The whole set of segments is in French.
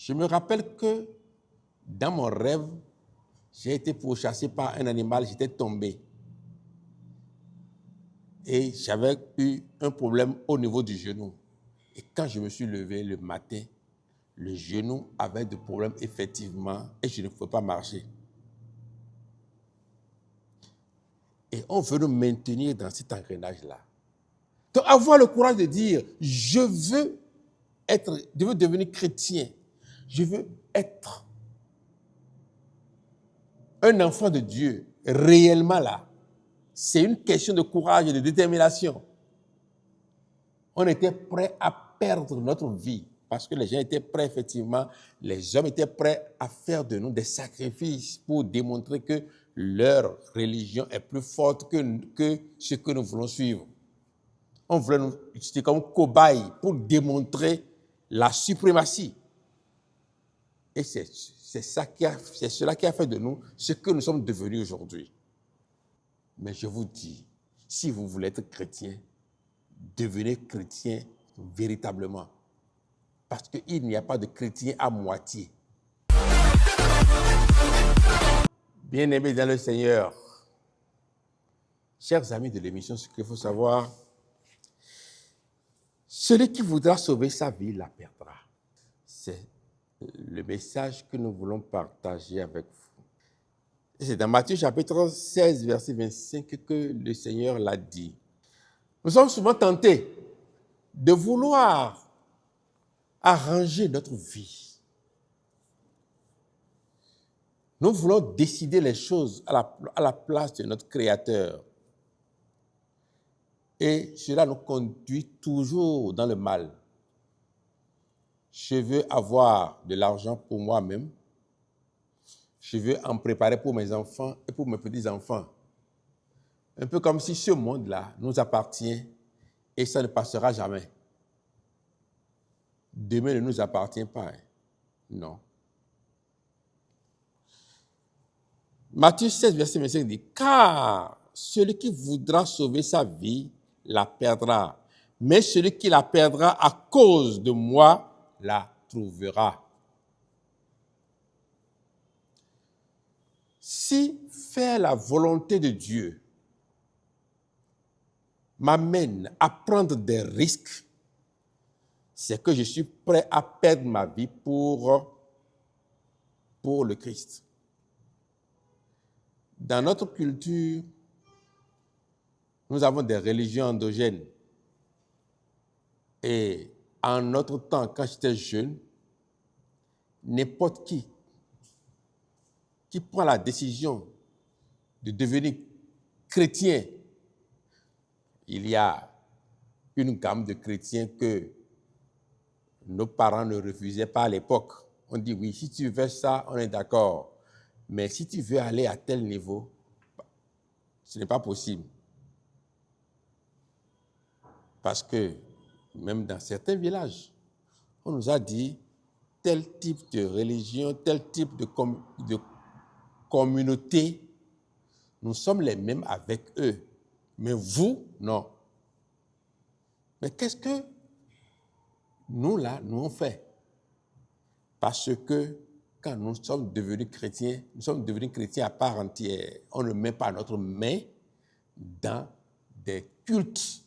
Je me rappelle que dans mon rêve, j'ai été pourchassé par un animal, j'étais tombé. Et j'avais eu un problème au niveau du genou. Et quand je me suis levé le matin, le genou avait des problèmes effectivement et je ne pouvais pas marcher. Et on veut nous maintenir dans cet engrenage-là. Donc avoir le courage de dire, je veux devenir chrétien, je veux être un enfant de Dieu, réellement là. C'est une question de courage et de détermination. On était prêt à perdre notre vie parce que les gens étaient prêts, effectivement, les hommes étaient prêts à faire de nous des sacrifices pour démontrer que leur religion est plus forte que ce que nous voulons suivre. On voulait nous utiliser comme cobayes pour démontrer la suprématie. Et c'est cela qui a fait de nous ce que nous sommes devenus aujourd'hui. Mais je vous dis, si vous voulez être chrétien, devenez chrétien véritablement. Parce qu'il n'y a pas de chrétien à moitié. Bien-aimés dans le Seigneur, chers amis de l'émission, ce qu'il faut savoir, celui qui voudra sauver sa vie la perdra. C'est le message que nous voulons partager avec vous. Et c'est dans Matthieu chapitre 16, verset 25 que le Seigneur l'a dit. Nous sommes souvent tentés de vouloir arranger notre vie. Nous voulons décider les choses à la place de notre Créateur. Et cela nous conduit toujours dans le mal. Je veux avoir de l'argent pour moi-même. Je veux en préparer pour mes enfants et pour mes petits-enfants. Un peu comme si ce monde-là nous appartient et ça ne passera jamais. Demain ne nous appartient pas. Non. Matthieu 16, verset 25 dit, « Car celui qui voudra sauver sa vie la perdra, mais celui qui la perdra à cause de moi la trouvera. » Si faire la volonté de Dieu m'amène à prendre des risques, c'est que je suis prêt à perdre ma vie pour le Christ. Dans notre culture, nous avons des religions endogènes. Et en notre temps, quand j'étais jeune, n'importe qui prend la décision de devenir chrétien, il y a une gamme de chrétiens que nos parents ne refusaient pas à l'époque. On dit oui, si tu veux ça, on est d'accord. Mais si tu veux aller à tel niveau, ce n'est pas possible. Parce que même dans certains villages, on nous a dit tel type de religion, tel type de communauté, nous sommes les mêmes avec eux. Mais vous, non. Mais qu'est-ce que nous, là, nous on fait? Parce que quand nous sommes devenus chrétiens à part entière. On ne met pas notre main dans des cultes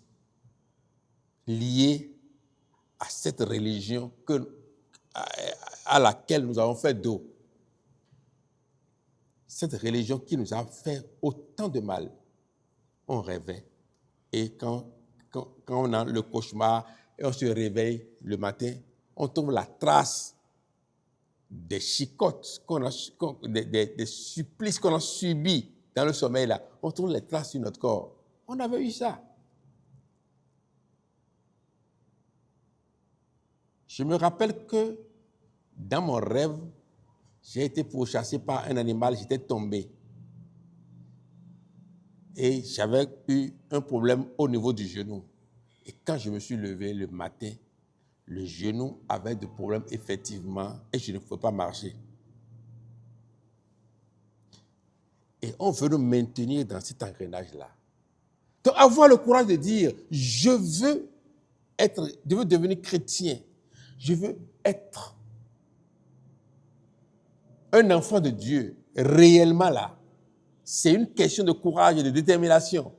liés à cette religion à laquelle nous avons fait dos. Cette religion qui nous a fait autant de mal. On rêvait. Et quand on a le cauchemar et on se réveille le matin, on trouve la trace des chicottes, des supplices qu'on a subis dans le sommeil là. On trouve les traces sur notre corps. On avait eu ça. Je me rappelle que dans mon rêve, j'ai été pourchassé par un animal, j'étais tombé. Et j'avais eu un problème au niveau du genou. Et quand je me suis levé le matin, le genou avait des problèmes effectivement et je ne pouvais pas marcher. Et on veut nous maintenir dans cet engrenage-là. Donc avoir le courage de dire, je veux devenir chrétien, je veux être un enfant de Dieu, réellement là, c'est une question de courage et de détermination.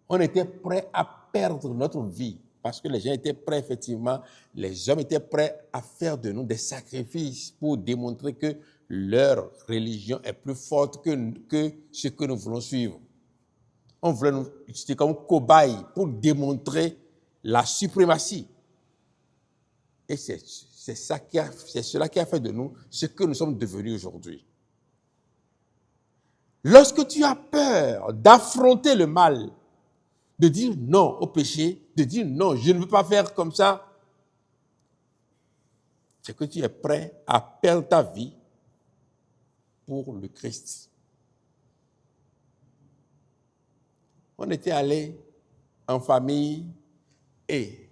On était prêt à perdre notre vie parce que les gens étaient prêts, effectivement, les hommes étaient prêts à faire de nous des sacrifices pour démontrer que leur religion est plus forte que ce que nous voulons suivre. On voulait nous utiliser comme cobayes pour démontrer la suprématie. Et c'est cela qui a fait de nous ce que nous sommes devenus aujourd'hui. Lorsque tu as peur d'affronter le mal, de dire non au péché, de dire non, je ne veux pas faire comme ça, c'est que tu es prêt à perdre ta vie pour le Christ. On était allé en famille et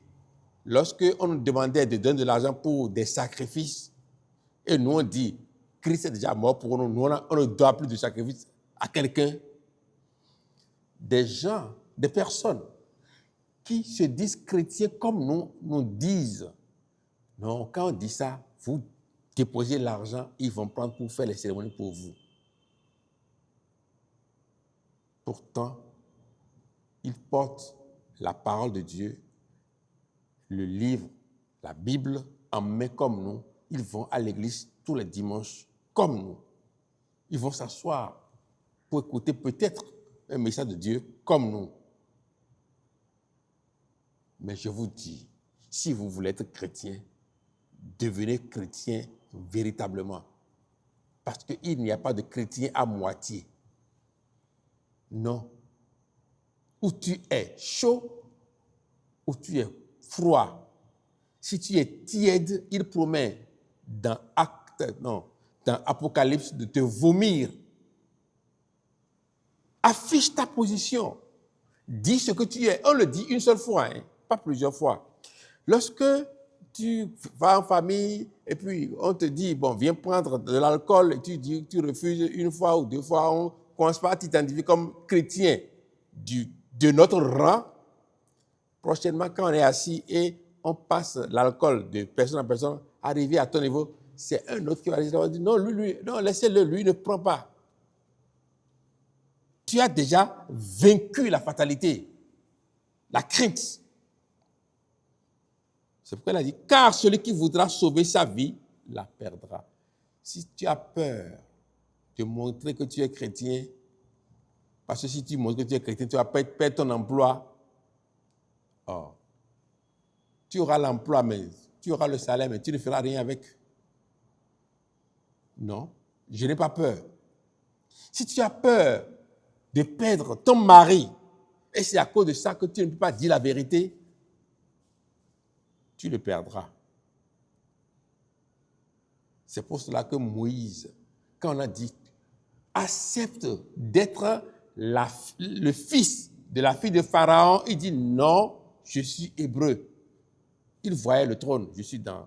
lorsque on nous demandait de donner de l'argent pour des sacrifices, et nous on dit, Christ est déjà mort pour nous, on ne doit plus de sacrifice à quelqu'un. Des gens, des personnes qui se disent chrétiens comme nous disent, non, quand on dit ça, vous déposez l'argent, ils vont prendre pour faire les cérémonies pour vous. Pourtant, ils portent la parole de Dieu, le livre, la Bible en main comme nous. Ils vont à l'église tous les dimanches comme nous. Ils vont s'asseoir pour écouter peut-être un message de Dieu comme nous. Mais je vous dis, si vous voulez être chrétien, devenez chrétien véritablement. Parce qu'il n'y a pas de chrétien à moitié. Non. Ou tu es chaud, ou tu es froid. Si tu es tiède, il promet dans Apocalypse de te vomir. Affiche ta position. Dis ce que tu es. On le dit une seule fois, pas plusieurs fois. Lorsque tu vas en famille et puis on te dit, bon, viens prendre de l'alcool et tu refuses une fois ou deux fois, on ne commence pas à t'identifier comme chrétien de notre rang. Prochainement, quand on est assis et on passe l'alcool de personne en personne, arrivé à ton niveau, c'est un autre qui va dire, non, non, laissez-le, lui ne prend pas. Tu as déjà vaincu la fatalité, la crainte. C'est pourquoi il a dit, car celui qui voudra sauver sa vie, la perdra. Si tu as peur de montrer que tu es chrétien, parce que si tu montres que tu es chrétien, tu vas perdre ton emploi. Oh. Tu auras l'emploi, mais tu auras le salaire, mais tu ne feras rien avec. Non, je n'ai pas peur. Si tu as peur de perdre ton mari, et c'est à cause de ça que tu ne peux pas dire la vérité, tu le perdras. C'est pour cela que Moïse, quand on a dit, accepte d'être le fils de la fille de Pharaon, il dit non, je suis hébreu. Il voyait le trône, je suis dans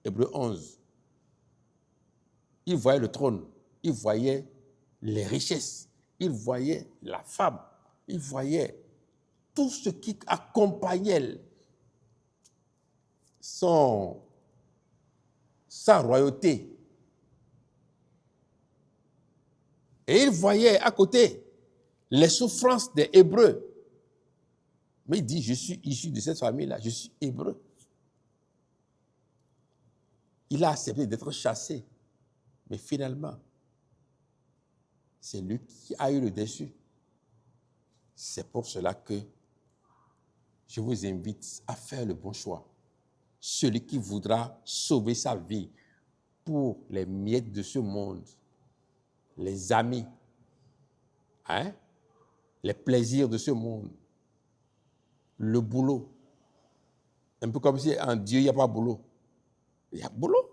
Hébreu 11. Il voyait le trône, il voyait les richesses, il voyait la femme, il voyait tout ce qui accompagnait sa royauté. Et il voyait à côté les souffrances des Hébreux. Mais il dit, je suis issu de cette famille-là, je suis hébreu. Il a accepté d'être chassé. Mais finalement, c'est lui qui a eu le dessus. C'est pour cela que je vous invite à faire le bon choix. Celui qui voudra sauver sa vie pour les miettes de ce monde, les amis, les plaisirs de ce monde, le boulot. Un peu comme si en Dieu, il n'y a pas de boulot. Il y a boulot.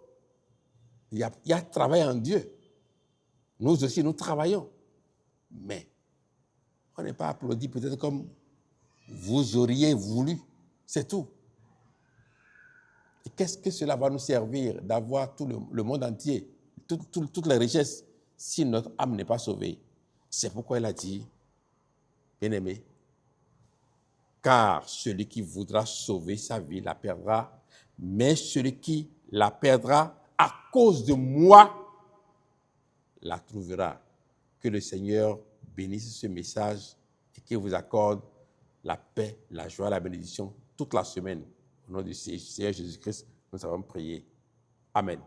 Il y a travail en Dieu. Nous aussi, nous travaillons. Mais on n'est pas applaudi peut-être comme vous auriez voulu. C'est tout. Et qu'est-ce que cela va nous servir d'avoir tout le monde entier, toutes les richesses, si notre âme n'est pas sauvée? C'est pourquoi il a dit, bien-aimé, car celui qui voudra sauver sa vie la perdra, mais celui qui la perdra à cause de moi, la trouvera. Que le Seigneur bénisse ce message et qu'il vous accorde la paix, la joie, la bénédiction toute la semaine. Au nom du Seigneur Jésus-Christ, nous avons prié. Amen.